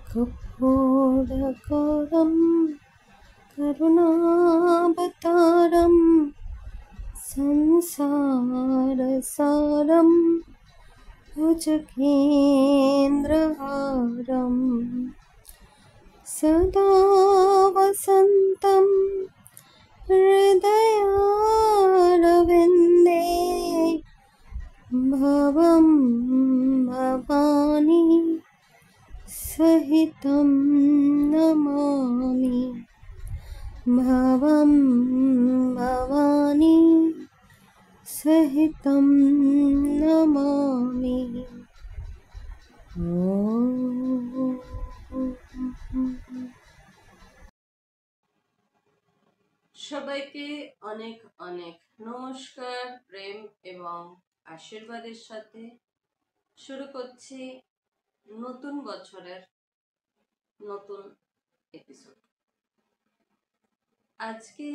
कपोलकरं करुणावतारं संसारसारं भुजगेन्द्रहारं सदा वसन्तं हृदयारविन्दे भवं भवानी सहितं नमामि भवं भवानी सहितं नमामि। সবাইকে অনেক অনেক নমস্কার, প্রেম এবং আশীর্বাদের সাথে শুরু করছি নতুন বছরের নতুন এপিসোড। আজকে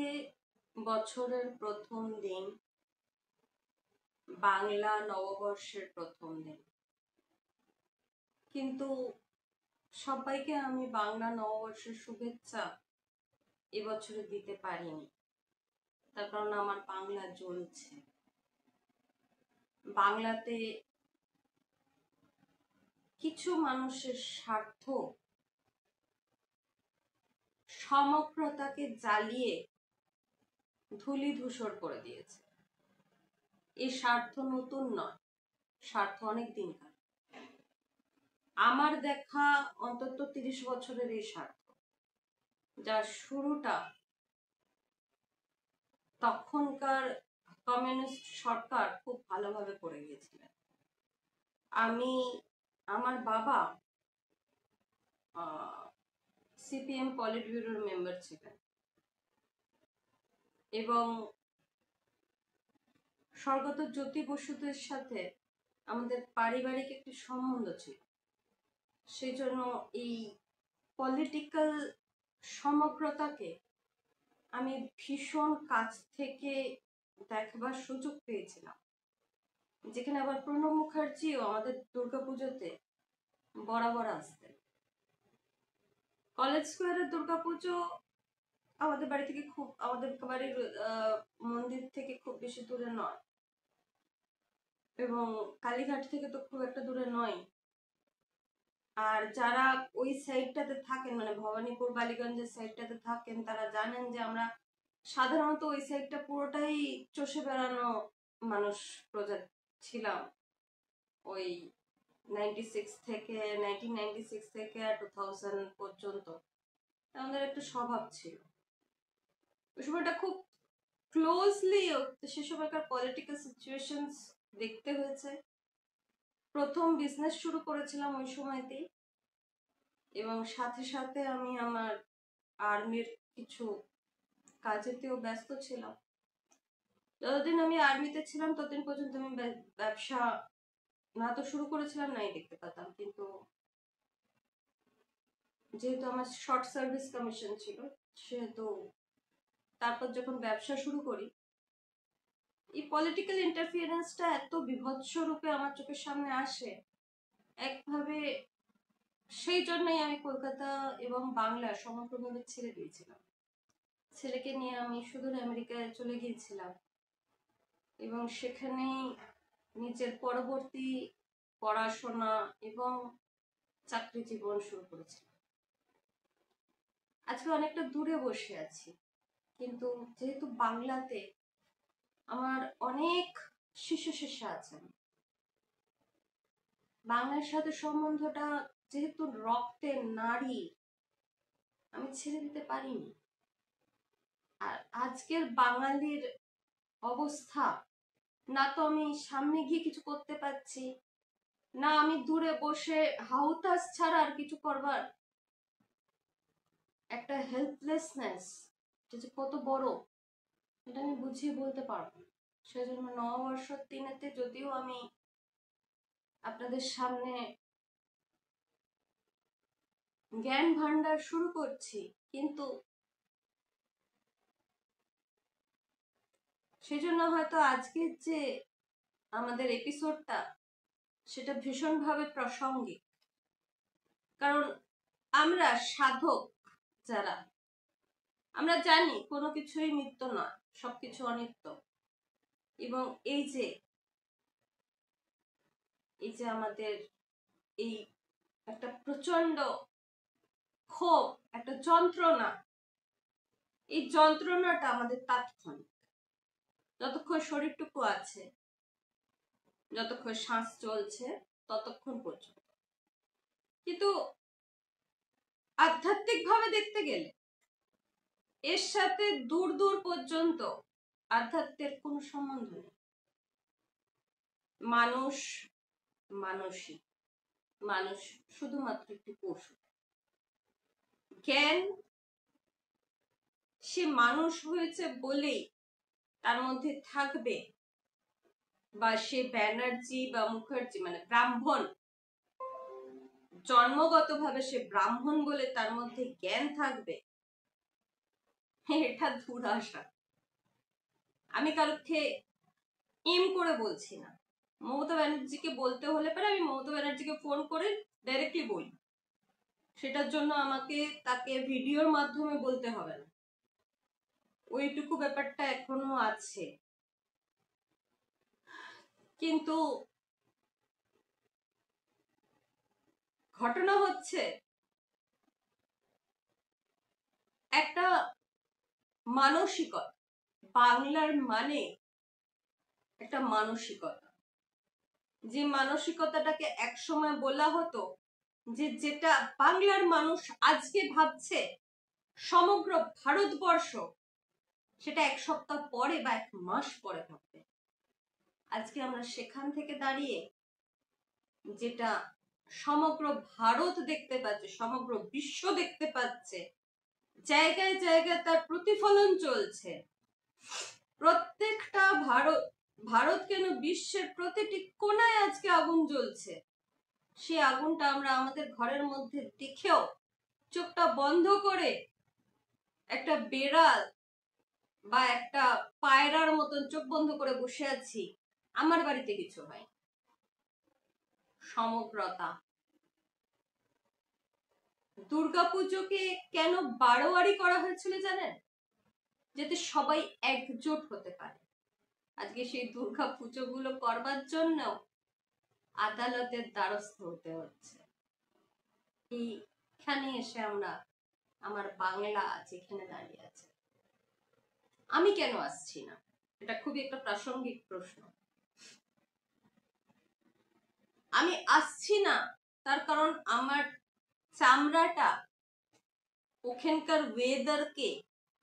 বছরের প্রথম দিন, বাংলা নববর্ষের প্রথম দিন, কিন্তু সবাইকে আমি বাংলা নববর্ষের শুভেচ্ছা এবছরে দিতে পারিনি, তার কারণ আমার বাংলা জ্বলছে। বাংলাতে কিছু মানুষের স্বার্থ সমগ্রতাকে জ্বালিয়ে ধূলিধূসর করে দিয়েছে। এই স্বার্থ নতুন নয়, স্বার্থ অনেক দিনকার। আমার দেখা অন্তত 30 বছরের এই স্বার্থ, যার শুরুটা তখনকার কমিউনিস্ট সরকার খুব ভালোভাবে করে গিয়েছিলেন। আমার বাবা সিপিএম পলিট ব্যুরোর মেম্বার ছিলেন এবং স্বর্গত জ্যোতি বসুদের সাথে আমাদের পারিবারিক একটি সম্বন্ধ ছিল। সেই জন্য এই পলিটিক্যাল সমগ্রতাকে আমি ভীষণ কাছ থেকে দেখবার সুযোগ পেয়েছিলাম, যেখানে আবার প্রণব মুখার্জিও আমাদের দুর্গাপুজোতে বরাবর আসতেন। কলেজ স্কোয়ারের দুর্গাপুজো আমাদের বাড়ি থেকে আমাদের বাড়ির মন্দির থেকে খুব বেশি দূরে নয়, এবং কালীঘাট থেকে তো খুব একটা দূরে নয়। আর যারা ওই সাইডটাতে থাকেন, মানে ভবানীপুর বালিগঞ্জের সাইডটাতে থাকেন, তারা জানেন যে আমরা সাধারণত ওই সাইডটা পুরোটাই চষে বেড়ানো মানুষ প্রজাতি ছিলাম। ওই 1996 থেকে 2000 পর্যন্ত আমাদের একটা স্বভাব ছিল। ওই সময়টা খুব ক্লোজলি সে সময়কার পলিটিক্যাল সিচুয়েশনস দেখতে হয়েছে। প্রথম বিজনেস শুরু করেছিলাম ওই সময়তেই, এবং সাথে সাথে আমি আমার আর্মির কিছু কাজেতেও ব্যস্ত ছিলাম। যতদিন আমি আর্মিতে ছিলাম ততদিন পর্যন্ত আমি ব্যবসা না তো শুরু করেছিলাম, নাই দেখতে পেতাম। কিন্তু যেহেতু আমার শর্ট সার্ভিস কমিশন ছিল, সেহেতু তারপর যখন ব্যবসা শুরু করি, এই পলিটিক্যাল ইন্টারফিয়ারেন্সটা এত বিভৎস রূপে আমার চোখের সামনে আসে একভাবে, সেই জন্যই আমি কলকাতা এবং বাংলা সমগ্রভাবে ছেড়ে দিয়েছিলাম। ছেলেকে নিয়ে আমি সুদূর আমেরিকায় চলে গিয়েছিলাম এবং সেখানেই নিজের পরবর্তী পড়াশোনা এবং চাকরি জীবন শুরু করেছিলাম। আজকে অনেকটা দূরে বসে আছি, কিন্তু যেহেতু বাংলাতে আমার অনেক শিষ্য আছেন, বাংলার সাথে সম্বন্ধটা যেহেতু রক্তের নারী, আমি ছেড়ে দিতে পারিনি। আর আজকের বাঙালির অবস্থা, না তো আমি সামনে গিয়ে কিছু করতে পারছি, না আমি দূরে বসে হাউতাস ছাড়া আর কিছু করবার একটা হেল্পলেসনেস, যে কত বড়, এটা আমি বুঝিয়ে বলতে পারবো না। সেজন্য নববর্ষের দিনেতে যদিও আমি আপনাদের সামনে জ্ঞান ভান্ডার শুরু করছি, কিন্তু সেজন্য হয়তো আজকের যে আমাদের এপিসোডটা, সেটা ভীষণভাবে প্রাসঙ্গিক। কারণ আমরা সাধক যারা, আমরা জানি কোনো কিছুই নিত্য নয়, সবকিছু অনিত্য। এবং এই যে আমাদের এই একটা প্রচন্ড ক্ষোভ, একটা যন্ত্রণা, এই যন্ত্রণাটা আমাদের তাৎক্ষণিক, যতক্ষণ শরীরটুকু আছে, যতক্ষণ শ্বাস চলছে ততক্ষণ পর্যন্ত। কিন্তু আধ্যাত্মিক ভাবে দেখতে গেলে এর সাথে দূর দূর পর্যন্ত আধ্যাত্মের কোনো সম্বন্ধ নেই। মানুষ মানসিক, মানুষ শুধুমাত্র একটি পশু। জ্ঞান সে মানুষ হয়েছে বলেই তার মধ্যে থাকবে, বা সে ব্যানার্জি বা মুখার্জি মানে ব্রাহ্মণ, জন্মগতভাবে সে ব্রাহ্মণ বলে তার মধ্যে জ্ঞান থাকবে, এটা দুরাশা। আমি কারোকে এম করে বলছি না। মমতা ব্যানার্জিকে বলতে হলে পরে আমি মমতা ব্যানার্জিকে ফোন করে ডাইরেক্টলি বলি, সেটার জন্য আমাকে তাকে ভিডিওর মাধ্যমে বলতে হবে না। ওইটুকু ব্যাপারটা এখনো আছে। কিন্তু ঘটনা হচ্ছে একটা মানসিকতা, বাংলার মানে একটা মানসিকতা, যে মানসিকতাটাকে একসময় বলা হতো যে যেটা বাংলার মানুষ আজকে ভাবছে সমগ্র ভারতবর্ষ সেটা এক সপ্তাহ পরে বা এক মাস পরে ভাববে। আজকে আমরা সেখান থেকে দাঁড়িয়ে যেটা সমগ্র ভারত দেখতে পাচ্ছে, সমগ্র বিশ্ব দেখতে পাচ্ছে, জায়গায় জায়গায় তার প্রতিফলন চলছে। প্রত্যেকটা ভারত কেন বিশ্বের প্রতিটি কোনায় আজকে আগুন জ্বলছে। সেই আগুনটা আমরা আমাদের ঘরের মধ্যে দেখেও চোখটা বন্ধ করে একটা বেড়াল বা একটা পায়রার মতন চোখ বন্ধ করে বসে আছি। আমার বাড়িতে কিছু হয়। সমগ্রতা। দুর্গাপুজোকে কেন বারোয়ারি করা হয়েছিল জানেন? যাতে সবাই একজোট হতে পারে। আজকে সেই দুর্গাপুজো গুলো করবার জন্য আদালতের দ্বারস্থ হতে হচ্ছে। এইখানে এসে আমরা, আমার বাংলা যেখানে দাঁড়িয়ে আছে, আমি কেন আসছি না? এটা খুবই একটা প্রাসঙ্গিক প্রশ্ন। আমি আসছি না তার কারণ আমার চামড়াটা ওখানকার ওয়েদারকে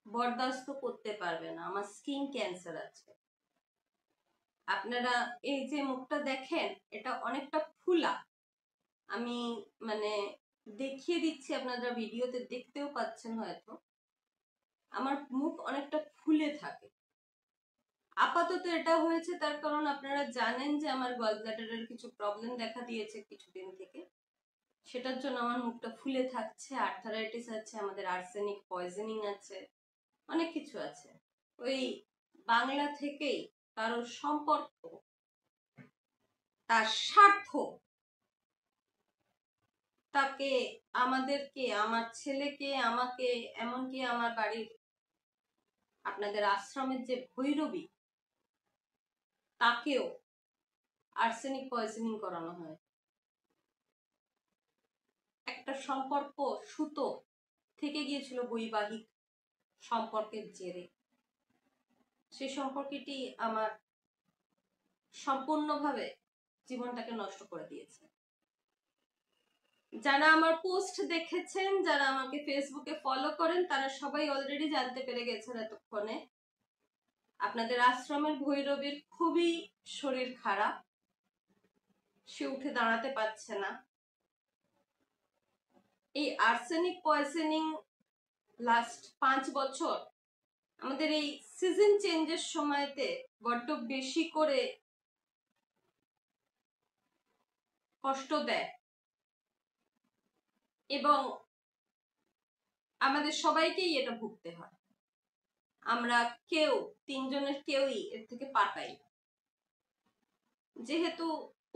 বরদাস্ত করতে পারবে না। আমার স্কিন ক্যান্সার আছে। আপনারা এই যে মুখটা দেখেন, এটা অনেকটা ফুলা। আমি মানে দেখিয়ে দিচ্ছি, আপনারা ভিডিওতে দেখতেও পাচ্ছেন হয়তো। আমার মুখ অনেকটা ফুলে থাকে। আপাতত এটা হয়েছে তার কারণ আপনারা জানেন যে আমার গলব্লাডারের কিছু প্রবলেম দেখা দিয়েছে কিছুদিন থেকে। সেটার জন্য আমার মুখটা ফুলে থাকছে। আর্থারাইটিস আছে, আমাদের আর্সেনিক পয়জনিং আছে, অনেক কিছু আছে। ওই বাংলা থেকেই কারোর সম্পর্ক, তার স্বার্থ, তাকে, আমাদেরকে, আমার ছেলেকে, আমাকে, এমনকি আমার বাড়ির আপনাদের আশ্রমের যে ভৈরবী, তাকেও আর্সেনিক পয়জনিং করানো হয়। একটা সম্পর্ক সুতো থেকে গিয়েছিল বৈবাহিক সম্পর্কের জেরে। সেই সম্পর্কটি আমার সম্পূর্ণভাবে জীবনটাকে নষ্ট করে দিয়েছে। যারা আমার পোস্ট দেখেছেন, যারা আমাকে ফেসবুকে ফলো করেন, তারা সবাই অলরেডি জানতে পেরে গেছেন এতক্ষণে আপনাদের আশ্রমের ভৈরবীর খুবই শরীর খারাপ। সে উঠে দাঁড়াতে পারছে না। এই আর্সেনিক পয়জনিং লাস্ট 5 বছর আমাদের এই সিজন চেঞ্জের সময়তে বড্ড বেশি করে কষ্ট দেয় এবং আমাদের সবাইকেই এটা ভুগতে হয়। আমরা কেউ, 3 জনের কেউই এর থেকে পার পাই না। যেহেতু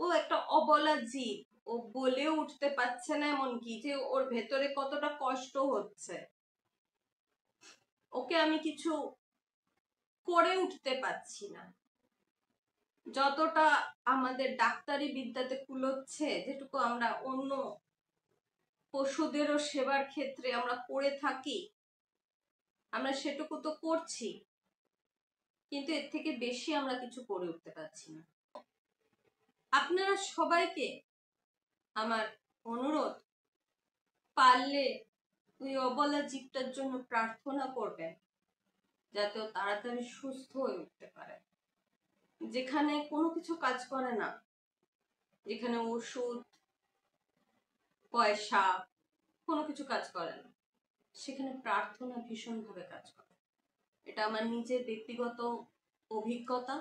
ও একটা অবলা জীব, ও বলেও উঠতে পারছে না, এমনকি যে ওর ভেতরে কতটা কষ্ট হচ্ছে, ওকে আমি কিছু করে উঠতে পারছি না। যতটা আমাদের ডাক্তারি বিদ্যাতে কুলোচ্ছে, যেটুকু আমরা অন্য পশুদেরও সেবার ক্ষেত্রে আমরা করে থাকি, আমরা সেটুকু তো করছি, কিন্তু এর থেকে বেশি আমরা কিছু করে উঠতে পারছি না। আপনারা সবাইকে আমার অনুরোধ, পারলে ওই অবলা জীবটার জন্য প্রার্থনা করবেন, যাতে ও তাড়াতাড়ি সুস্থ হয়ে উঠতে পারে। যেখানে কোনো কিছু কাজ করে না, যেখানে ওষুধ পয়সা কোনো কিছু কাজ করে না, সেখানে প্রার্থনা ভীষণভাবে কাজ করে। এটা আমার নিজের ব্যক্তিগত অভিজ্ঞতা।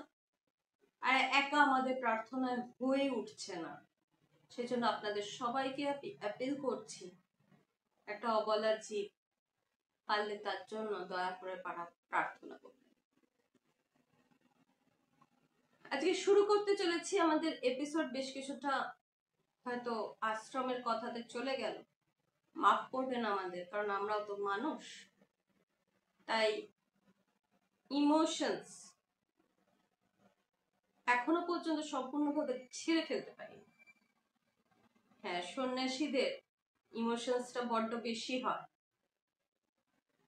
আর একা আমাদের প্রার্থনায় হয়ে উঠছে না, সেজন্য আপনাদের সবাইকে অ্যাপিল করছি, একটা অবলা জীব, পারলে তার জন্য দয়া করে প্রার্থনা করবেন। আজকে শুরু করতে চলেছি আমাদের এপিসোড, বেশ কিছুটা হয়তো আশ্রমের কথাতে চলে গেল, মাফ করবেন আমাদের, কারণ আমরাও তো মানুষ। তাই ইমোশনস এখনো পর্যন্ত সম্পূর্ণভাবে ছেড়ে ফেলতে পারি। হ্যাঁ, সন্ন্যাসীদের ইমোশনসটা বড্ড বেশি হয়,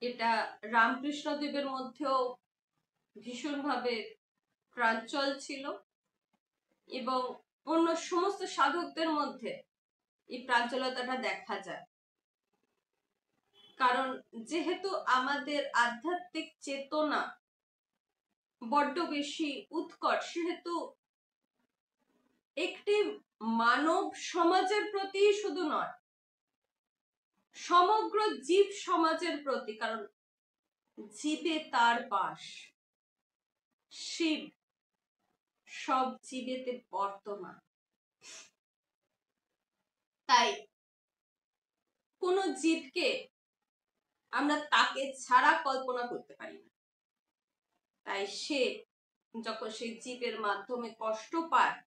এটা রামকৃষ্ণ দেবের মধ্যেও ভীষণভাবে প্রাঞ্চল ছিল, এবং অন্য সমস্ত সাধকদের মধ্যে এই প্রাঞ্চলতাটা দেখা যায়। কারণ যেহেতু আমাদের আধ্যাত্মিক চেতনা বড্ড বেশি উৎকট, সেহেতু একটি মানব সমাজের প্রতি শুধু নয়, সমগ্র জীব সমাজের প্রতি, কারণ জীবে তার বাস, শিব সব জীবেতে বর্তমান। তাই কোন জীবকে আমরা তাকে ছাড়া কল্পনা করতে পারি না। তাই সে যখন সেই জীবের মাধ্যমে কষ্ট পায়,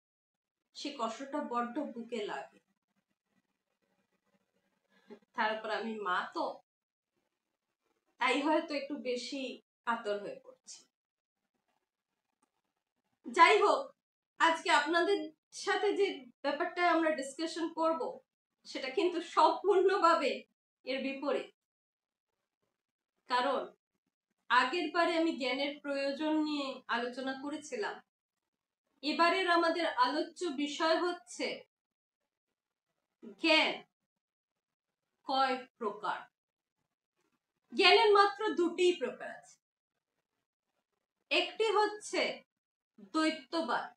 সে কষ্টটা বড্ড বুকে লাগে। তারপর আমি মা, তো তাই হয়তো একটু বেশি কাতর হয়ে পড়ছি। যাই হোক, আজকে আপনাদের সাথে যে ব্যাপারটা আমরা ডিসকাশন করব, সেটা কিন্তু সম্পূর্ণভাবে এর বিপরীত। কারণ আগের বারে আমি জ্ঞানের প্রয়োজন নিয়ে আলোচনা করেছিলাম, এবারের আমাদের আলোচ্য বিষয় হচ্ছে জ্ঞান কয় প্রকার। জ্ঞানের মাত্র দুটি প্রকার আছে, একটি হচ্ছে দ্বৈতবাদ,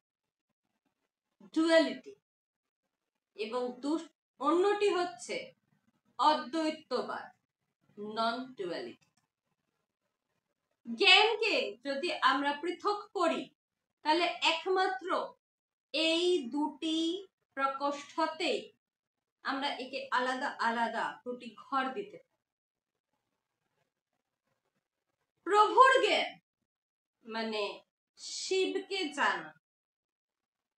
ডুয়ালিটি, এবং অন্যটি হচ্ছে অদ্বৈতবাদ, নন ডুয়ালিটি। জ্ঞানকে যদি আমরা পৃথক করি, তাহলে একমাত্র এই দুটি প্রকোষ্ঠতে আমরা একে আলাদা আলাদা দুটি ঘর দিতে পারি। প্রভুর জ্ঞান মানে শিবকে জানা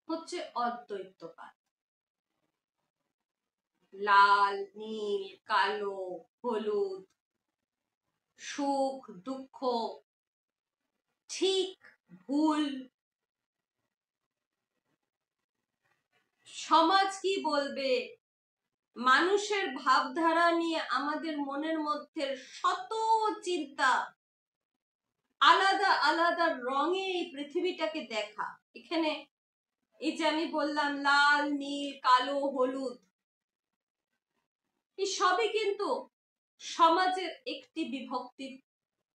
হচ্ছে অদ্বৈতবাদ। লাল, নীল, কালো, হলুদ, সুখ, দুঃখ, ঠিক, ভুল, সমাজ কি বলবে, মানুষের ভাবধারা নিয়ে আমাদের মনের মধ্যে শত চিন্তা, আলাদা আলাদা রঙে এই পৃথিবীটাকে দেখা। এখানে এই যে আমি বললাম লাল, নীল, কালো, হলুদ, এই সবই কিন্তু সমাজের একটি বিভক্তি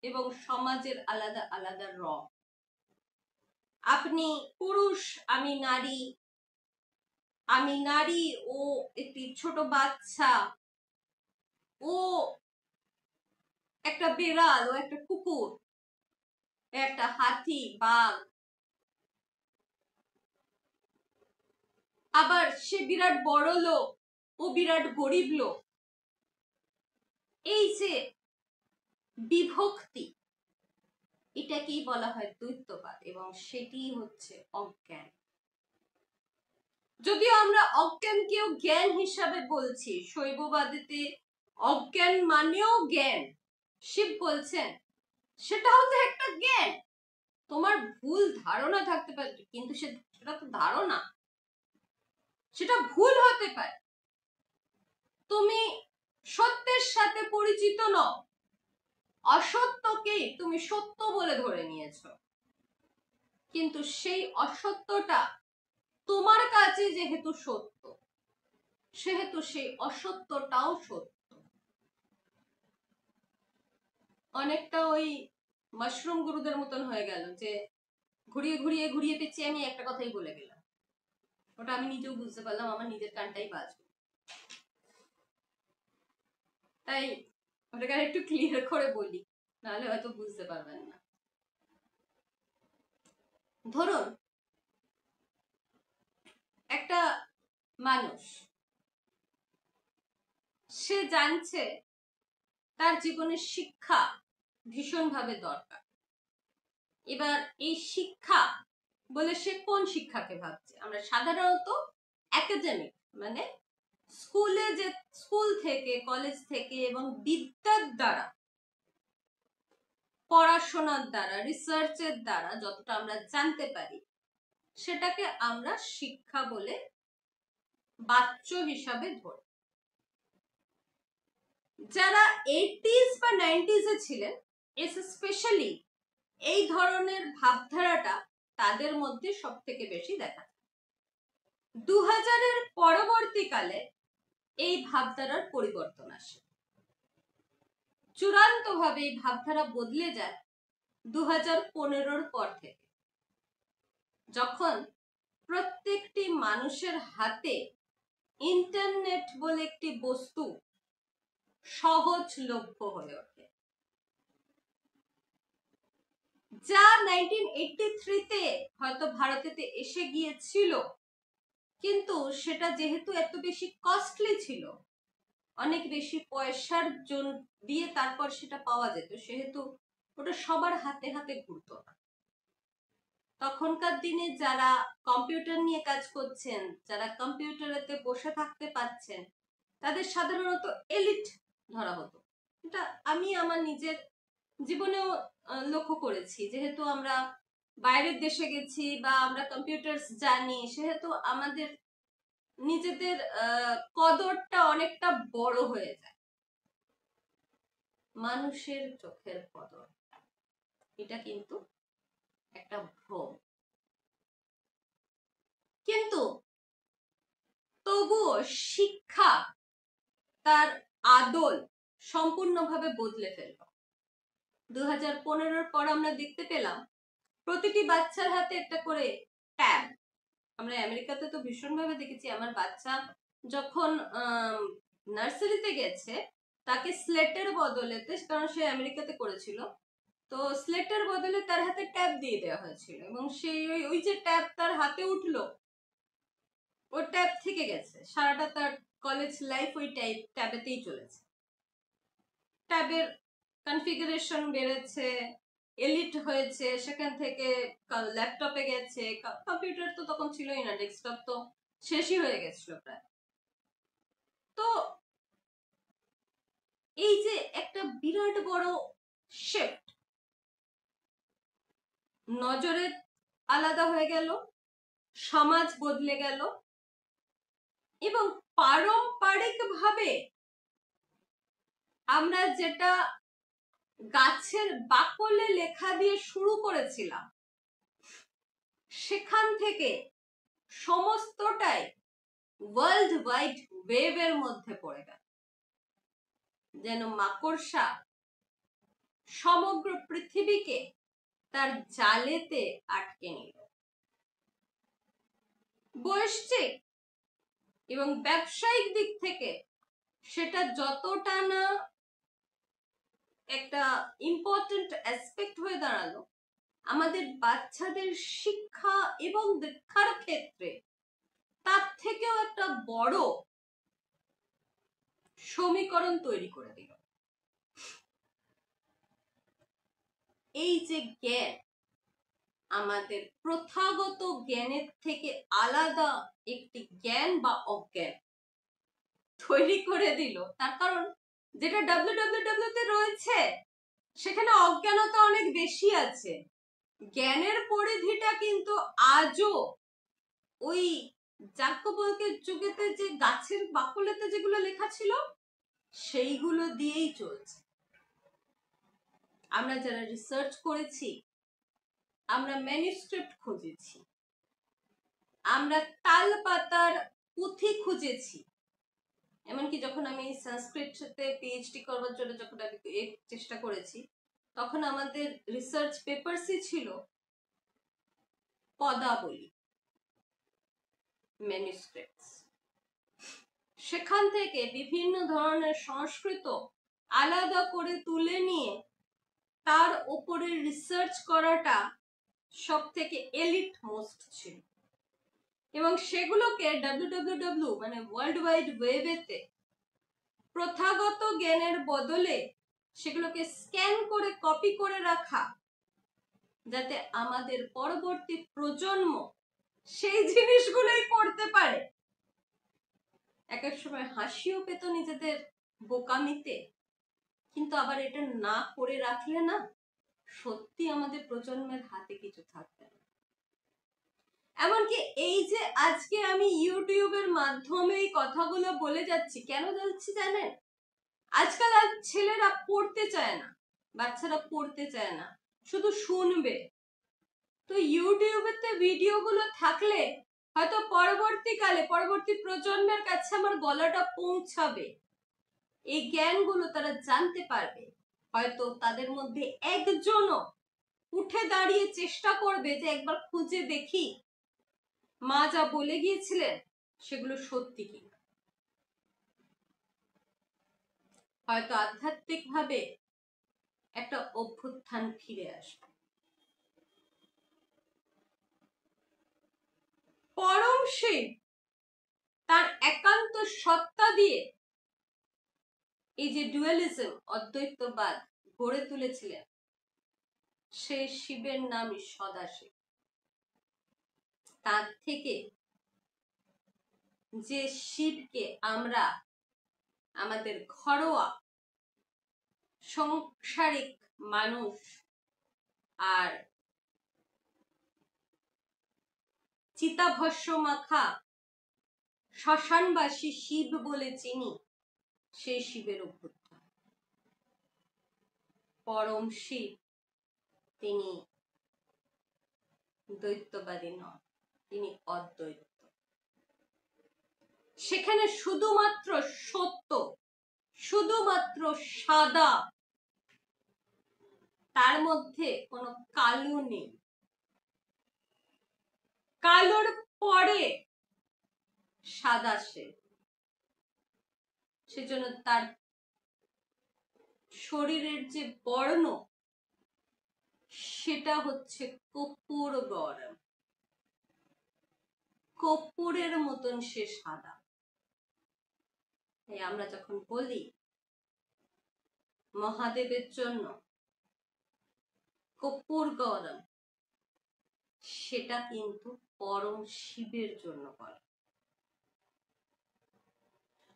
এবং সমাজের আলাদা আলাদা রং। আপনি পুরুষ, আমি নারী, আমি নারী, ও একটি ছোট বাচ্চা, ও একটা বিড়াল, ও একটা কুকুর, একটা হাতি, বাঘ, আবার সে বিরাট বড় লোক, ও বিরাট গরিব লোক। এই যে বিভক্তি, এটাকেই বলা হয় দ্বৈতবাদ, এবং সেটি হচ্ছে অজ্ঞান। যদিও আমরা অজ্ঞানকেও জ্ঞান হিসাবে বলছি, শৈববাদীতে অজ্ঞান মানেও জ্ঞান। শিব বলছেন সেটাও তো একটা জ্ঞান। তোমার ভুল ধারণা থাকতে পারে, কিন্তু সেটা তো ধারণা, সেটা ভুল হতে পারে। তুমি সত্যের সাথে পরিচিত নও, অসত্যকে তুমি সত্য বলে ধরে নিয়েছো, কিন্তু সেই অসত্যটা তোমার কাছে যেহেতু সত্য, সেহেতু সেই অসত্যটাও সত্য। অনেকটা ওই মাশরুম গুরুদের মতন হয়ে গেল, যে ঘুরিয়ে ঘুরিয়ে ঘুরিয়ে পেঁচিয়ে আমি একটা কথাই বলে গেলাম। ওটা আমি নিজেও বুঝতে পারলাম, আমার নিজের কানটাই বাজবে। তাই ওটাকে আর একটু ক্লিয়ার করে বলি, নাহলে হয়তো বুঝতে পারবেন না। ধরুন একটা মানুষ, সে জানছে তার জীবনের শিক্ষা ভীষণভাবে দরকার। এবার এই শিক্ষা বলে সে কোন শিক্ষাকে ভাবছে? আমরা সাধারণত একাডেমিক, মানে স্কুল থেকে, কলেজ থেকে এবং বিদ্যার দ্বারা, পড়াশোনার দ্বারা, রিসার্চের দ্বারা যতটা আমরা জানতে পারি, সেটাকে আমরা শিক্ষা বলে বাচ্য হিসাবে ধরি। যারা 80s বা 90s এ ছিলেন, স্পেশালি এই ধরনের ভাবধারাটা তাদের মধ্যে সব থেকে বেশি দেখা যায়। 2000-এর পরবর্তীকালে এই ভাবধারার পরিবর্তন আসে, চূড়ান্তভাবে এই ভাবধারা বদলে যায় 2015-র পর থেকে, যখন প্রত্যেকটি মানুষের হাতে ইন্টারনেট বলে একটি বস্তু সহজলভ্য হয়ে ওঠে, যা 1983-তে হয়তো ভারতেতে এসে গিয়েছিল, কিন্তু সেটা যেহেতু এত বেশি কস্টলি ছিল, অনেক বেশি পয়সার দিয়ে তারপর সেটা পাওয়া যেত, সেহেতু ওটা সবার হাতে হাতে ঘুরতো না। তখনকার দিনে যারা কম্পিউটার নিয়ে কাজ করছেন, যারা কম্পিউটারেতে বসে থাকতে পারছেন, তাদের সাধারণত এলিট ধরা হতো। এটা আমি আমার নিজের জীবনেও লক্ষ্য করেছি। যেহেতু আমরা বাইরের দেশে গেছি বা আমরা কম্পিউটার জানি, সেহেতু আমাদের নিজেদের কদরটা অনেকটা বড় হয়ে যায়। মানুষের চোখের কদর, এটা কিন্তু একটা ভ্রম। কিন্তু তবুও শিক্ষা তার আদল সম্পূর্ণভাবে বদলে ফেলল। 2015-র পর আমরা দেখতে পেলাম প্রতিটি বাচ্চার হাতে একটা করে ট্যাব। আমরা আমেরিকাতে তো ভীষণভাবে দেখেছি, আমার বাচ্চা যখন নার্সারিতে গেছে, তাকে স্লেটের বদলেতে, কারণ সে আমেরিকাতে করেছিল, তো স্লেটের বদলে তার হাতে ট্যাব দিয়ে দেওয়া হয়েছিল, এবং সেই ওই যে ট্যাব তার হাতে উঠলো, ওই ট্যাব থেকে গেছে সারাটা, তার কলেজ লাইফ ওই ট্যাবেতেই চলেছে। ট্যাবের কনফিগারেশন বেড়েছে, এলিট হয়েছে, সেখান থেকে ল্যাপটপে গেছে, কম্পিউটার তো তখন ছিলই না, ডেস্কটপ তো শেষই হয়ে গেছিল প্রায়। তো এই যে একটা বিরাট বড় শিফট, নজরে আলাদা হয়ে গেল, সমাজ বদলে গেল, এবং পারম্পরিক ভাবে আমরা যেটা গাছের বাকলে লেখা দিয়ে শুরু করেছিলাম, সেখান থেকে সমস্তটাই ওয়ার্ল্ড ওয়াইড ওয়েভের মধ্যে পড়ে গেল, যেন মাকড়সা সমগ্র পৃথিবীকে তার জালেতে আটকে নিল। বৈশ্বিক এবং ব্যবসায়িক দিক থেকে সেটা যতটা না একটা ইম্পর্টেন্ট অ্যাসপেক্ট হয়ে দাঁড়ালো, আমাদের বাচ্চাদের শিক্ষা এবং দীক্ষার ক্ষেত্রে তার থেকেও একটা বড় সমীকরণ তৈরি করে দিল। এই যে জ্ঞান, আমাদের প্রথাগত জ্ঞানের থেকে আলাদা একটি জ্ঞান বা অজ্ঞান তৈরি করে দিল। তার কারণ যেটা ডাব্লিউডাব্লিউডাব্লিউ তে রয়েছে সেখানে অজ্ঞানতা অনেক বেশি আছে, জ্ঞানের পরিধিটা কিন্তু আজও ওই যাজ্ঞবল্ক্যের যুগেতে যে গাছের বাকলেতে যেগুলো লেখা ছিল সেইগুলো দিয়েই চলছে। আমরা যারা রিসার্চ করেছি, আমরা ম্যানুস্ক্রিপ্ট খুঁজেছি, আমরা তাল পাতার পুঁথি খুঁজেছি। এমনকি যখন আমি সংস্কৃতে পিএইচডি করবার জন্য যখন আমি চেষ্টা করেছি, তখন আমাদের রিসার্চ পেপারসই ছিল পদাবলী, ম্যানুস্ক্রিপ্টস। সেখান থেকে বিভিন্ন ধরনের সংস্কৃত আলাদা করে তুলে নিয়ে তার উপরে রিসার্চ করাটা সব থেকে এলিট মোস্ট ছিল, এবং সেগুলোকে ডাব্লিউডাব্লিউডাব্লিউ মানে ওয়ার্ল্ড ওয়াইড ওয়েবেতে প্রথাগত জ্ঞানের বদলে সেগুলোকে স্ক্যান করে কপি করে রাখা, যাতে আমাদের পরবর্তী প্রজন্ম সেই জিনিসগুলোই পড়তে পারে। এক এক সময় হাসিও পেত নিজেদের বোকামিতে, কিন্তু আবার এটা না করে রাখলে না সত্যি আমাদের প্রজন্মের হাতে কিছু থাকবে না। এমনকি এই যে আজকে আমি ইউটিউবের মাধ্যমে এই কথাগুলো বলে যাচ্ছি, কেন যাচ্ছি জানেন? আজকাল আর ছেলেরা পড়তে চায় না, বাচ্চারা পড়তে চায় না, শুধু শুনবে। তো ইউটিউবেতে ভিডিওগুলো থাকলে হয়তো পরবর্তীকালে পরবর্তী প্রজন্মের কাছে আমার গলাটা পৌঁছাবে, এই জ্ঞানগুলো তারা জানতে পারবে। হয়তো তাদের মধ্যে একজনও উঠে দাঁড়িয়ে চেষ্টা করবে যে একবার খুঁজে দেখি মা যা বলে গিয়েছিলেন সেগুলো সত্যি কিনা। হয়তো আধ্যাত্মিক ভাবে একটা অভ্যুত্থান ফিরে আসবে। পরম শিব তার একান্ত সত্তা দিয়ে এই যে ডুয়ালিজম, অদ্বৈতবাদ গড়ে তুলেছিলেন, সে শিবের নামই সদাশিব। তার থেকে যে শিবকে আমরা আমাদের ঘরোয়া সংসারিক মানুষ আর চিতাভস্য মাখা শ্মশানবাসী শিব বলে চিনি, সেই শিবের অভ্যুত্থান। পরম শিব তিনি দ্বৈতবাদী নন, তিনি অদ্বৈত। সেখানে শুধুমাত্র সত্য, শুধুমাত্র সাদা, তার মধ্যে কোনো কালো নেই। কালোর পরে সাদা সে, সেজন্য তার শরীরের যে বর্ণ সেটা হচ্ছে কর্পূর গরম, কর্পূরের মতন সে সাদা। তাই আমরা যখন বলি মহাদেবের জন্য কর্পূর গরম, সেটা কিন্তু পরম শিবের জন্য বলে।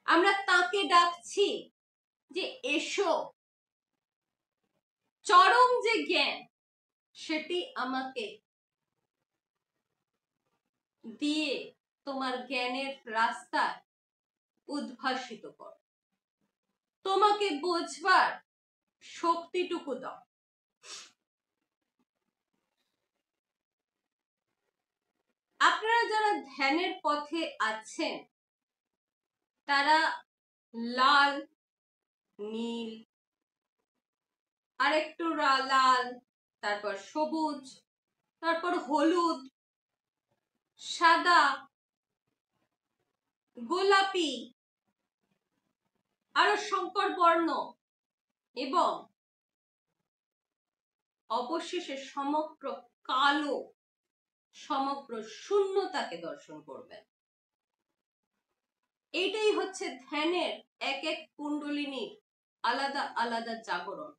আমরা তাকে ডাকছি যে এসো, চরম যে জ্ঞান সেটি আমাকে দিয়ে তোমার জ্ঞানের রাস্তায় উদ্ভাসিত কর, তোমাকে বুঝবার শক্তিটুকু দাও। আপনারা যারা ধ্যানের পথে আছেন তারা লাল, নীল, আরেকটু লাল, তারপর সবুজ, তারপর হলুদ, সাদা, গোলাপি, আরো শঙ্কর বর্ণ এবং অবশেষে সমগ্র কালো, সমগ্র শূন্যতাকে দর্শন করবেন। এইটাই হচ্ছে ধ্যানের এক এক কুণ্ডলিনীর আলাদা আলাদা জাগরণ।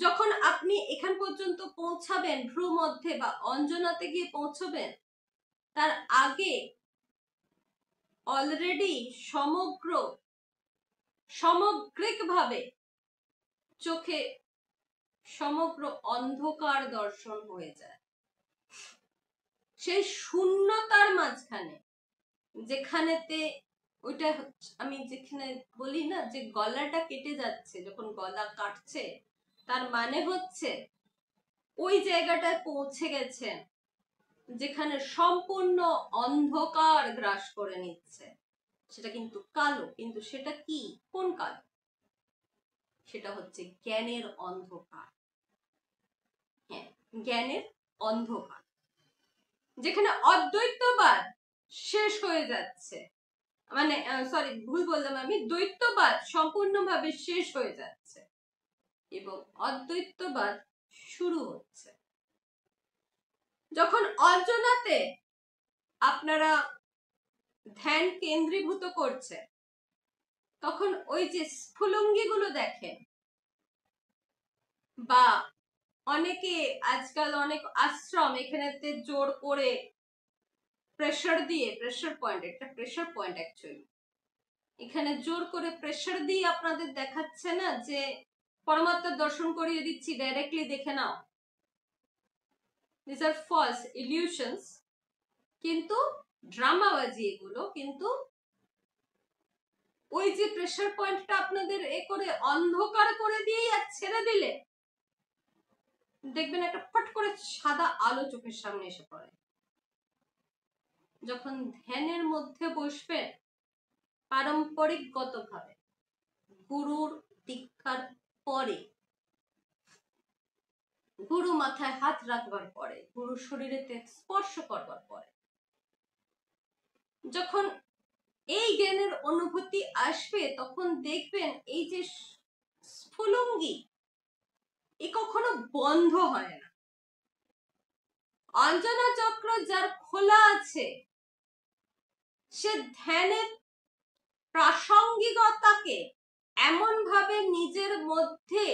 যখন আপনি এখান পর্যন্ত পৌঁছাবেন, ভ্রু মধ্যে বা অঞ্জনাতে গিয়ে পৌঁছবেন, তার আগে অলরেডি সামগ্রিকভাবে চোখে সমগ্র অন্ধকার দর্শন হয়ে যায়। সেই শূন্যতার মাঝখানে, যেখানেতে ওইটা আমি যেখানে বলি না যে গলাটা কেটে যাচ্ছে, যখন গলা কাটছে তার মানে হচ্ছে ওই জায়গাটায় পৌঁছে গেছেন যেখানে সম্পূর্ণ অন্ধকার গ্রাস করে নিচ্ছে। সেটা কিন্তু কালো, কিন্তু সেটা কি, কোন কালো? সেটা হচ্ছে জ্ঞানের অন্ধকার। হ্যাঁ, জ্ঞানের অন্ধকার, যেখানে অদ্বৈতবাদ শেষ হয়ে যাচ্ছে, মানে সরি ভুল বললাম আমি, দ্বৈতবাদ সম্পূর্ণভাবে শেষ হয়ে যাচ্ছে এবং অদ্বৈতবাদ শুরু হচ্ছে। যখন অর্জনাতে আপনারা ধ্যান কেন্দ্রীভূত করছে, তখন ওই যে স্ফুলঙ্গি গুলো দেখেন, বা অনেকে আজকাল অনেক আশ্রম এখানেতে জোর করে প্রেসার দিয়ে, প্রেসার পয়েন্ট, এটা প্রেসার পয়েন্ট অ্যাকচুয়ালি, এখানে জোর করে প্রেসার দিয়ে আপনাদের দেখাচ্ছে না যে পরমাত্মার দর্শন করিয়ে দিচ্ছি, ডাইরেক্টলি দেখে নাও। দিস আর ফলস ইলিউশনস, কিন্তু ড্রামাবাজি এগুলো। কিন্তু ওই যে প্রেসার পয়েন্টটা আপনাদের এ করে অন্ধকার করে দিয়েই আর ছেড়ে দিলে দেখবেন একটা ফট করে সাদা আলো চোখের সামনে এসে পড়ে। যখন ধ্যানের মধ্যে বসবেন পারম্পরিকগতভাবে, গুরুর দীক্ষার পরে, গুরু মাথায় হাত রাখবার পরে, গুরু শরীরেতে স্পর্শ করবার পরে, যখন এই জ্ঞানের অনুভূতি আসবে, তখন দেখবেন এই যে স্ফুলঙ্গি, এ কখনো বন্ধ হয় না। অঞ্জনা চক্র যার খোলা আছে, সে ধ্যানের প্রাসঙ্গিকতাকে এমন ভাবে নিজের মধ্যে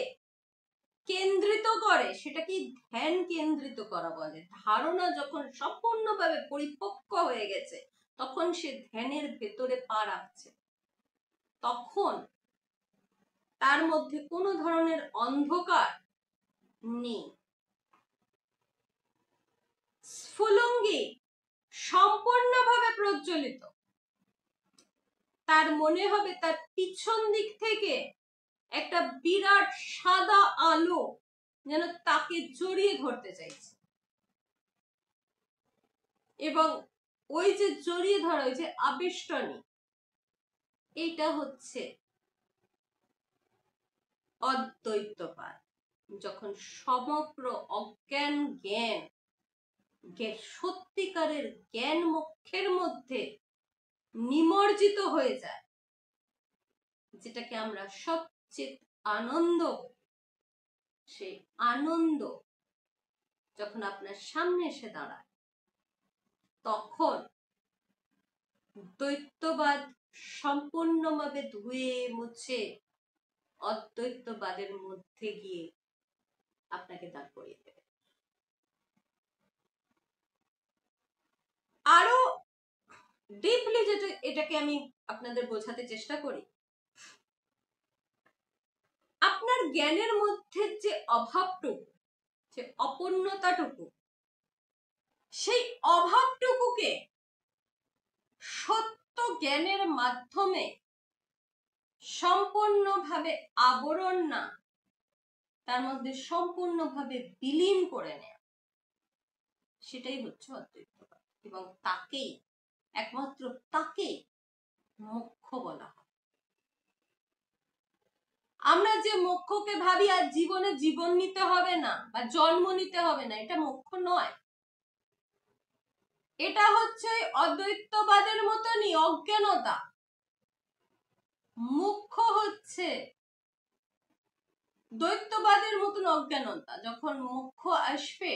কেন্দ্রিত করে, সেটাকে ধ্যান কেন্দ্রিত করা বলে। ধারণা যখন সম্পূর্ণভাবে পরিপক্ক হয়ে গেছে, তখন সে ধ্যানের ভেতরে পা রাখছে, তখন তার মধ্যে কোনো ধরনের অন্ধকার নেই। স্ফুলঙ্গি সম্পূর্ণভাবে প্রজ্বলিত, তার মনে হবে তার পিছন দিক থেকে একটা বিরাট সাদা আলো যেন তাকে জড়িয়ে ধরতে চাইছে, এবং ওই যে জড়িয়ে ধরা, ওই যে আবেষ্টনী, এইটা হচ্ছে অদ্বৈতবাদ। যখন সমগ্র অজ্ঞান জ্ঞান, সত্যিকারের জ্ঞান মোক্ষের মধ্যে নিমজ্জিত হয়ে যায়, যেটাকে আমরা সচ্চিৎ আনন্দ, সেই আনন্দ যখন আপনার সামনে এসে দাঁড়ায়, তখন দ্বৈতবাদ সম্পূর্ণভাবে ধুয়ে মুছে অদ্বৈতবাদের মধ্যে গিয়ে আপনাকে দাঁড় করিয়ে দেবে। আরো ডিপলি যেটা, এটাকে আমি আপনাদের বোঝাতে চেষ্টা করি, আপনার জ্ঞানের মধ্যে যে অভাবটুকু, যে অপূর্ণতাটুকু, সেই অভাবটুকুকে সত্য জ্ঞানের মাধ্যমে সম্পূর্ণভাবে আবরণ না, তার মধ্যে সম্পূর্ণভাবে বিলীন করে নেয়া, সেটাই হচ্ছে অদ্বৈতবাদ। এবং তাকেই, একমাত্র তাকেই মোক্ষ বলা হয়। আমরা যে মোক্ষকে ভাবি আর জীবনে জীবন নিতে হবে না বা জন্ম নিতে হবে না, এটা মোক্ষ নয়। এটা হচ্ছে অদ্বৈতবাদের মতনই অজ্ঞানতা। মুখ্য হচ্ছে দ্বৈতবাদের মতন অজ্ঞানতা। যখন মোক্ষ আসবে,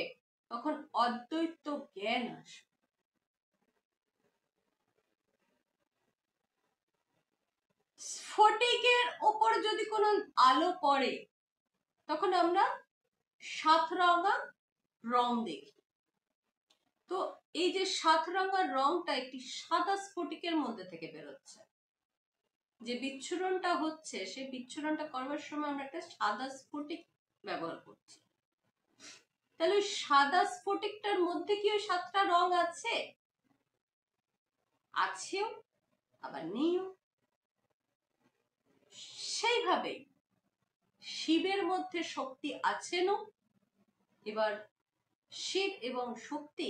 তখন অদ্বৈত জ্ঞান আসবে। স্ফটিকের উপর যদি কোনো আলো পড়ে, তখন আমরা সাতরঙা রং দেখি। তো এই যে সাতরঙা রংটা একটি সাদা স্ফটিকের মধ্যে থেকে বেরোচ্ছে, যে বিচ্ছুরণটা হচ্ছে সেই বিচ্ছুরণটা করবার সময় আমরা একটা সাদা স্ফটিক ব্যবহার করছি। তাহলে ওই সাদা স্ফটিকটার মধ্যে কি ওই সাতটা রং আছে? আছেও, আবার নেইও। সেইভাবে শিবের মধ্যে শক্তি আছেনও। এবার শিব এবং শক্তি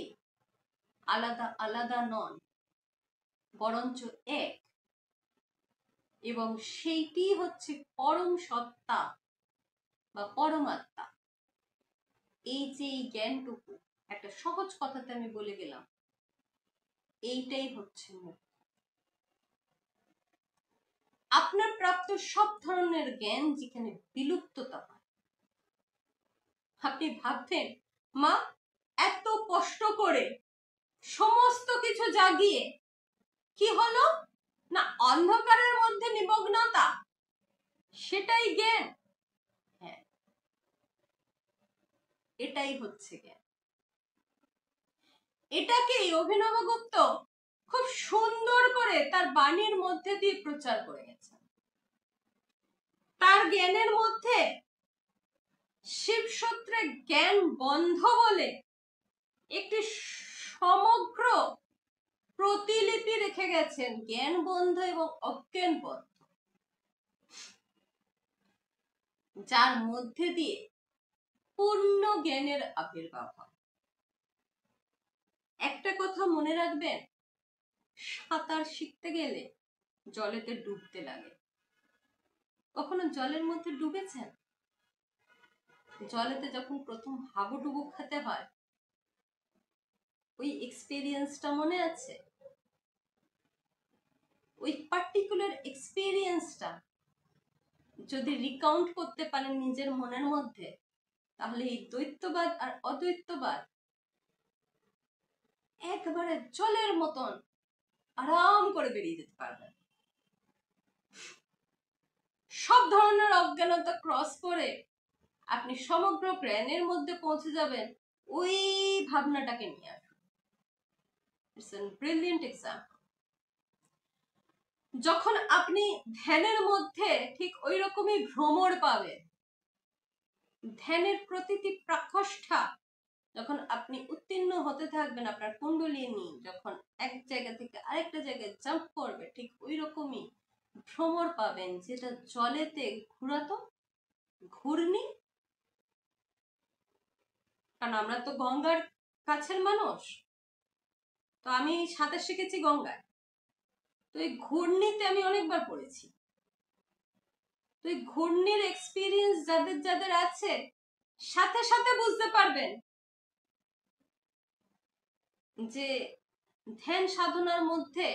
আলাদা আলাদা নন, বরঞ্চ এক, এবং সেইটি হচ্ছে পরম সত্তা বা পরমাত্মা। এই যে এই জ্ঞানটুকু একটা সহজ কথাতে আমি বলে গেলাম, এইটাই হচ্ছে মুক্তি। আপনার প্রাপ্ত সব ধরনের জ্ঞান যেখানে বিলুপ্ততা হয়, আপনি ভাবতেন মা এত কষ্ট করে সমস্ত কিছু জাগিয়ে কি হলো না, অন্ধকারের মধ্যে নিমগ্নতা, সেটাই জ্ঞান। হ্যাঁ, এটাই হচ্ছে জ্ঞান। এটাকেই অভিনবগুপ্ত খুব সুন্দর করে তার বাণীর মধ্যে দিয়ে প্রচার করে গেছেন। তার জ্ঞানের মধ্যে শিবসূত্রে জ্ঞান বন্ধ বলে একটি সমগ্র প্রতিলিপি রেখে গেছেন, জ্ঞান বন্ধ এবং অজ্ঞান বন্ধ, যার মধ্যে দিয়ে পূর্ণ জ্ঞানের আবির্ভাব হয়। একটা কথা মনে রাখবেন, সাঁতার শিখতে গেলে জলেতে ডুবতে লাগে। কখনো জলের মধ্যে ডুবেছেন? জলেতে যখন প্রথম হাবুডুবু খেতে হয়, ওই এক্সপেরিয়েন্সটা মনে আছে? ওই পার্টিকুলার এক্সপেরিয়েন্সটা যদি রিকাউন্ট করতে পারেন নিজের মনের মধ্যে, তাহলে এই দ্বৈতবাদ আর অদ্বৈতবাদ একবারে জলের মতন আরাম করে বেরিয়ে যেতে পারবেন। সব ধরনের অজ্ঞানতা ক্রস করে আপনি সমগ্র জ্ঞানের মধ্যে পৌঁছে যাবেন, ওই ভাবনাটাকে নিয়ে আসুন। It's a brilliant example. যখন আপনি ধ্যানের মধ্যে ঠিক ওই রকমই ভ্রমর পাবেন, ধ্যানের প্রতিটি প্রকোষ্ঠা যখন আপনি উত্তীর্ণ হতে থাকবেন, আপনার কুণ্ডলিনী যখন এক জায়গা থেকে আরেকটা জায়গায় জাম্প করবে, ঠিক ওই রকমই ভ্রমর পাবেন, যেটা জলেতে ঘুরাতো ঘূর্ণি। কারণ আমরা তো গঙ্গার কাছের মানুষ, তো আমি সাঁতার শিখেছি গঙ্গায়, তো এই ঘূর্ণিতে আমি অনেকবার পড়েছি। তো এই ঘূর্ণির এক্সপিরিয়েন্স যাদের যাদের আছে, সাথে সাথে বুঝতে পারবেন যে ধ্যান সাধনার মধ্যে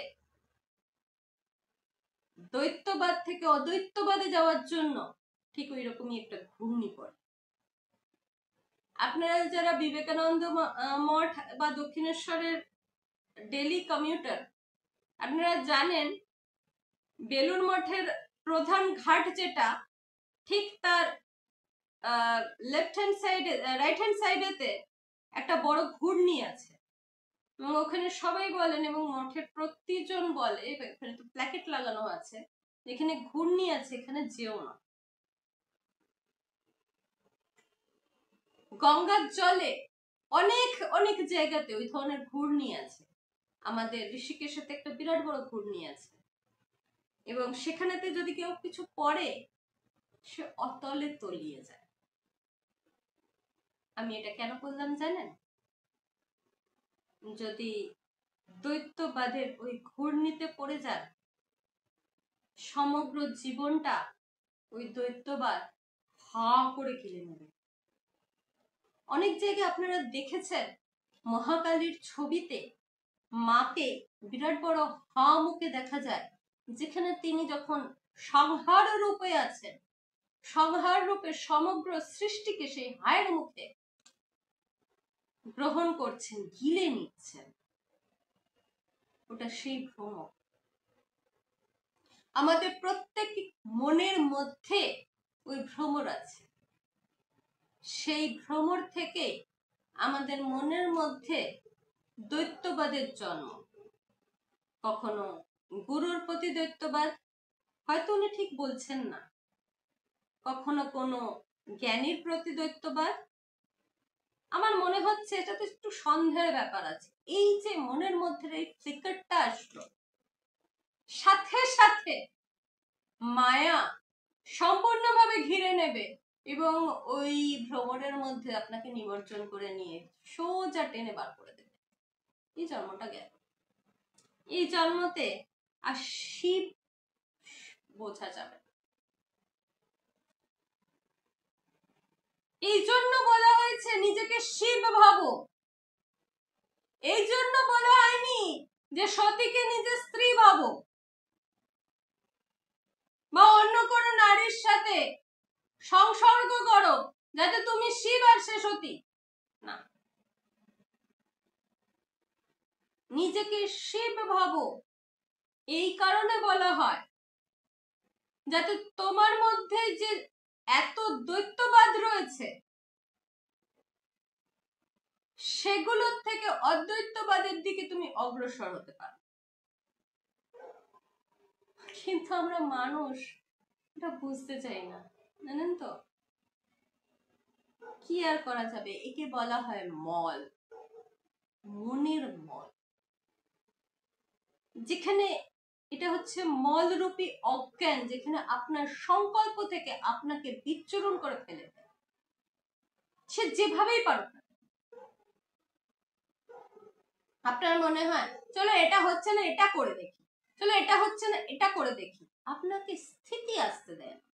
দ্বৈতবাদ থেকে অদ্বৈতবাদে যাওয়ার জন্য ঠিক ওই রকমই একটা ঘূর্ণি পড়ে। আপনারা যারা বিবেকানন্দ মঠ বা দক্ষিণেশ্বরের ডেলি কমিউটার, আপনারা জানেন বেলুড় মঠের প্রধান ঘাট যেটা, ঠিক তার লেফট হ্যান্ড সাইডে রাইট হ্যান্ড সাইডেতে একটা বড় ঘূর্ণি আছে, এবং ওখানে সবাই বলেন এবং মঠের প্রতিজন বলে, এখানে তো প্ল্যাকেট লাগানো আছে, যেখানে ঘূর্ণি আছে এখানে যেও না। গঙ্গার জলে অনেক অনেক জায়গাতে ওই ধরনের ঘূর্ণি আছে। আমাদের ঋষিকেশে একটা বিরাট বড় ঘূর্ণি আছে, এবং সেখানেতে যদি কেউ কিছু পড়ে, সে অতলে তলিয়ে যায়। আমি এটা কেন বললাম জানেন? যদি দ্বৈতবাদের ওই ঘূর্ণিতে পড়ে যান, সমগ্র জীবনটা ওই দ্বৈতবাদ হা করে গিলে নেবে। অনেক জায়গায় আপনারা দেখেছেন মহাকালীর ছবিতে মাকে বিরাট বড় হা মুখে দেখা যায়, যেখানে তিনি যখন সংহার রূপে আছেন, সংহার রূপে সমগ্র সৃষ্টিকে সেই হায়ের মুখে গ্রহণ করছেন, গিলে নিচ্ছেন। ওটা সেই ভ্রম। আমাদের প্রত্যেক মনের মধ্যে ওই ভ্রমর আছে। সেই ভ্রমর থেকে আমাদের মনের মধ্যে দ্বৈতবাদের জন্ম। কখনো গুরুর প্রতি দ্বৈতবাদ, হয়তো উনি ঠিক বলছেন না, কখনো কোনো জ্ঞানীর প্রতি দ্বৈতবাদ। আমার মনে হচ্ছে এটাতে একটু সন্দেহের ব্যাপার আছে। এই যে মনের মধ্যে এই ফ্লিকারটা আসলো, সাথে সাথে মায়া সম্পূর্ণভাবে ঘিরে নেবে এবং ওই ভ্রমণের মধ্যে আপনাকে নিমজ্জন করে নিয়ে সোজা টেনে বার করে দেবে। এই জন্মটা গেল। এই জন্মতে আর শিব বোঝা যাবে না। এই জন্য বলা হয়েছে নিজেকে শিব ভাবো। এই জন্য বলা হয়নি যে সতীকে নিজের স্ত্রী ভাবো বা অন্য কোন নারীর সাথে সংসর্গ করো যাতে তুমি শিব আর সে সতী। না, নিজেকে শিব ভাবো এই কারণে বলা হয় যাতে তোমার মধ্যে যে এত দ্বৈতবাদ রয়েছে সেগুলোর থেকে অদ্বৈতবাদের দিকে তুমি অগ্রসর হতে পারো। কিন্তু আমরা মানুষ এটা বুঝতে চাই না, জানেন তো। কি আর করা যাবে, একে বলা হয় মল, মনের মল। যেখানে এটা হচ্ছে মলরূপী অজ্ঞান, যেখানে আপনার সংকল্প থেকে আপনাকে বিচ্যুরণ করে ফেলে দেয়। সে যেভাবেই পারুক না, আপনার মনে হয় চলো এটা হচ্ছে না এটা করে দেখি, চলো এটা হচ্ছে না এটা করে দেখি, আপনাকে স্থিতি আসতে দেয় না,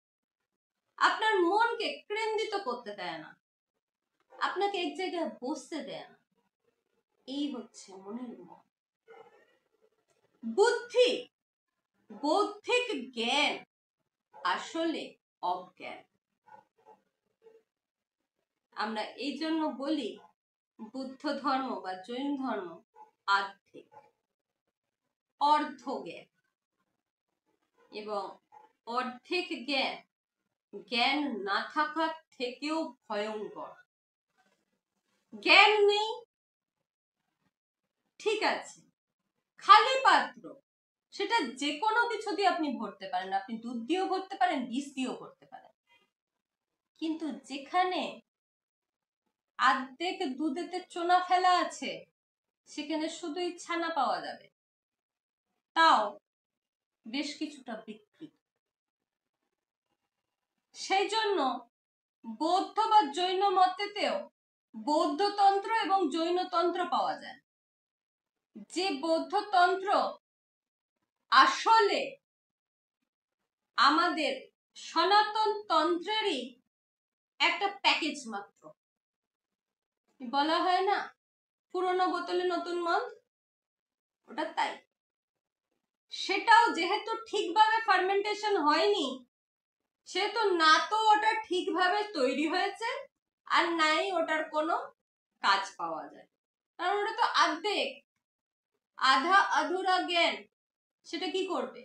আপনার মনকে কেন্দ্রিত করতে দেয় না, আপনাকে এক জায়গায় বসতে দেয় না। এই হচ্ছে মনের মন। বুদ্ধি, বৌদ্ধিক জ্ঞান আসলে অজ্ঞান। আমরা এই জন্য বলি বুদ্ধ ধর্ম বা জৈন ধর্ম আধ্যাত্মিক, অর্ধ জ্ঞান। এবং অর্ধেক জ্ঞান, জ্ঞান না থাকার থেকেও ভয়ঙ্কর। জ্ঞান নেই ঠিক আছে, খালি পাত্র, সেটা যে কোনো কিছু দিয়ে আপনি ভরতে পারেন। আপনি দুধ দিয়েও ভরতে পারেন, বিষ দিয়েও ভরতে পারেন। কিন্তু যেখানে অর্ধেক দুধেতে চোনা ফেলা আছে সেখানে শুধুই ছানা পাওয়া যাবে, তাও বেশ কিছুটা বিকৃত। সেই জন্য বৌদ্ধ বা জৈন মতেতেও বৌদ্ধতন্ত্র এবং জৈনতন্ত্র পাওয়া যায়। যে বৌদ্ধতন্ত্র আসলে আমাদের সনাতন তন্ত্রেরই একটা প্যাকেজ মাত্র। বলা হয় না পুরনো বোতলে নতুন মদ, ওটা তাই। সেটাও যেহেতু ঠিকভাবে ফার্মেন্টেশন হয়নি, সেহেতু না তো ওটা ঠিকভাবে তৈরি হয়েছে আর নাই ওটার কোনো কাজ পাওয়া যায়, কারণ ওটা তো অর্ধেক, আধা আধুরা জ্ঞান। সেটা কি করবে,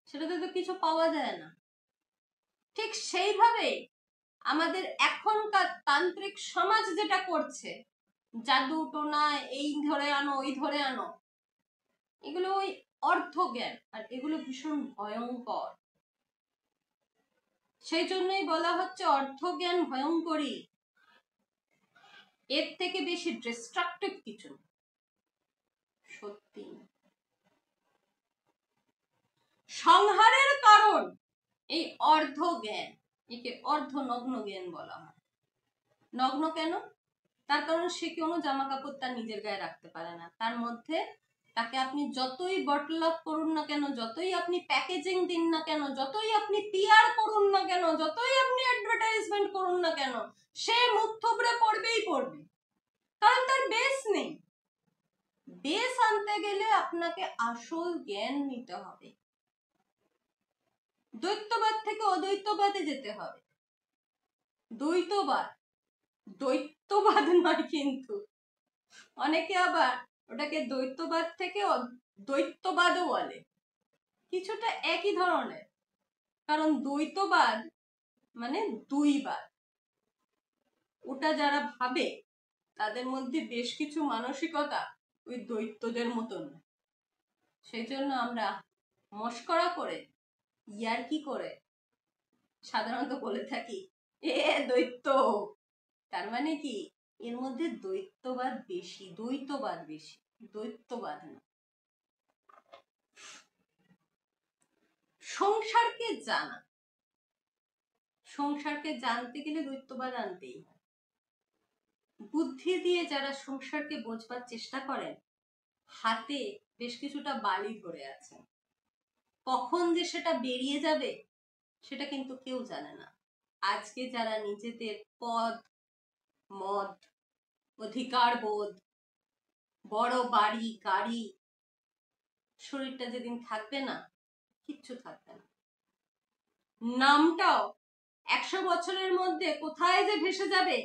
সেটাতে তো কিছু পাওয়া যায় না। ঠিক সেইভাবে আমাদের এখনকার তান্ত্রিক সমাজ যেটা করছে, জাদু টোনা এই ধরে আনো ওই ধরে আনো, এগুলো ওই অর্ধ জ্ঞান, আর এগুলো ভীষণ ভয়ঙ্কর। সেই জন্যই বলা হচ্ছে অর্ধ জ্ঞান ভয়ঙ্করী, এর থেকে বেশি ডিস্ট্রাকটিভ কিছু। সত্যি সংহারের কারণ এই অর্ধ জ্ঞান, একে অর্ধ নগ্ন জ্ঞান বলা হয়। নগ্ন কেন? তার কারণ সে কোনো জামা কাপড় তার নিজের গায়ে রাখতে পারে না। তার মধ্যে তাকে আপনি যতই বটল আপ করুন না কেন, যতই আপনি প্যাকেজিং দিন না কেন, যতই আপনি পিআর করুন না কেন, যতই আপনি অ্যাডভার্টাইজমেন্ট করুন না কেন, সে মুখ থুবড়ে পড়বেই পড়বে, কারণ তার বেস নেই। বেস আনতে গেলে আপনাকে আসল জ্ঞান নিতে হবে, দ্বৈতবাদ থেকে অদ্বৈতবাদে যেতে হবে। দ্বৈতবাদ, দ্বৈতবাদ নয় কিন্তু। অনেকে আবার ওটাকে দ্বৈতবাদ থেকে দ্বৈতবাদও বলে, কিছুটা একই ধরনের। কারণ দ্বৈতবাদ মানে দুইবাদ, ওটা যারা ভাবে তাদের মধ্যে বেশ কিছু মানসিকতা ওই দৈত্যদের মতন। সেই জন্য আমরা মস্করা করে, ইয়ার্কি করে সাধারণত বলে থাকি এ দৈত্য। তার মানে কি, এর মধ্যে দ্বৈতবাদ বেশি, দ্বৈতবাদ না। সংসারকে জানা, সংসারকে জানতে গেলে দ্বৈতবাদ আনতেই হয়। বুদ্ধি দিয়ে যারা সংসারকে বোঝবার চেষ্টা করেন, হাতে বেশ কিছুটা বালি ধরে আছেন, কখন যে সেটা বেরিয়ে যাবে সেটা কিন্তু কেউ জানে না। আজকে যারা নিজেদের পদ, মত, অধিকার বোধ, বড় বাড়ি, গাড়ি, শরীরটা যেদিন থাকবে না, কিচ্ছু থাকবে না। নামটাও 100 বছরের মধ্যে কোথায় যে ভেসে যাবে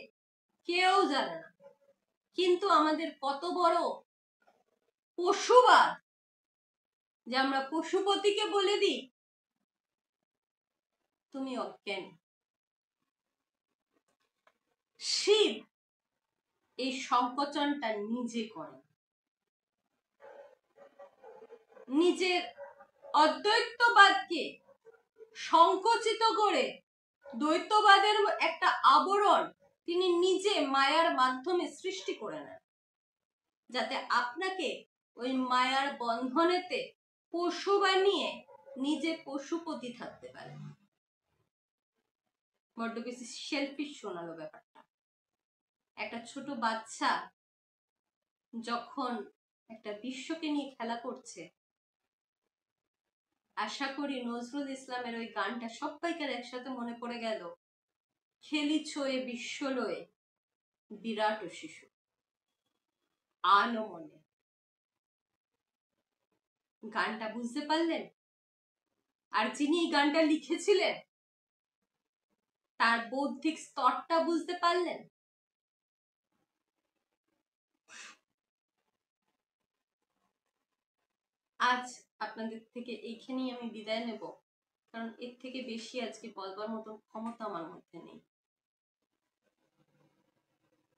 কেউ জানে না। কিন্তু আমাদের কত বড় পশুবাদ, যে আমরা পশুপতিকে বলে দিই তুমি অজ্ঞান। শিব এই সংকোচনটা নিজে করে, নিজের অদ্বৈতবাদকে সংকুচিত করে দ্বৈতবাদের একটা আবরণ তিনি নিজে মায়ার মাধ্যমে সৃষ্টি করে নেন, যাতে আপনাকে ওই মায়ার বন্ধনেতে পশু বানিয়ে নিজে পশুপতি থাকতে পারে। বড্ড বেশি সেলফিশ শোনালো ব্যাপারটা। একটা ছোট বাচ্চা যখন একটা বিশ্বকে নিয়ে খেলা করছে, আশা করি নজরুল ইসলামের ওই গানটা সবাইকার একসাথে মনে পড়ে গেল, খেলিছ এ বিশ্বলয়ে বিরাট শিশু আনো মনে। গানটা বুঝতে পারলেন? আর যিনি এই গানটা লিখেছিলেন তার বৌদ্ধিক স্তরটা বুঝতে পারলেন? আজ আপনাদের থেকে এইখানেই আমি বিদায় নেব, কারণ এর থেকে বেশি আজকে বলবার মতো ক্ষমতা আমার মধ্যে নেই।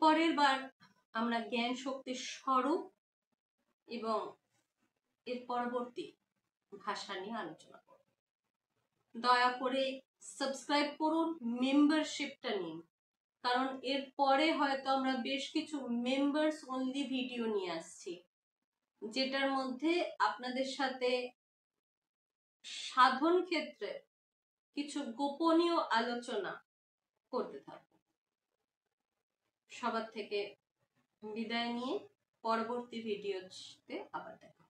পরের বার আমরা জ্ঞান শক্তির স্বরূপ এবং এর পরবর্তী ভাষা নিয়ে আলোচনা করব। দয়া করে সাবস্ক্রাইব করুন, মেম্বারশিপটা নিন, কারণ এর পরে হয়তো আমরা বেশ কিছু মেম্বার্স অনলি ভিডিও নিয়ে আসছি, যেটার মধ্যে আপনাদের সাথে সাধন ক্ষেত্রে কিছু গোপনীয় আলোচনা করতে থাকবো। সবার থেকে বিদায় নিয়ে পরবর্তী ভিডিওতে আবার দেখা।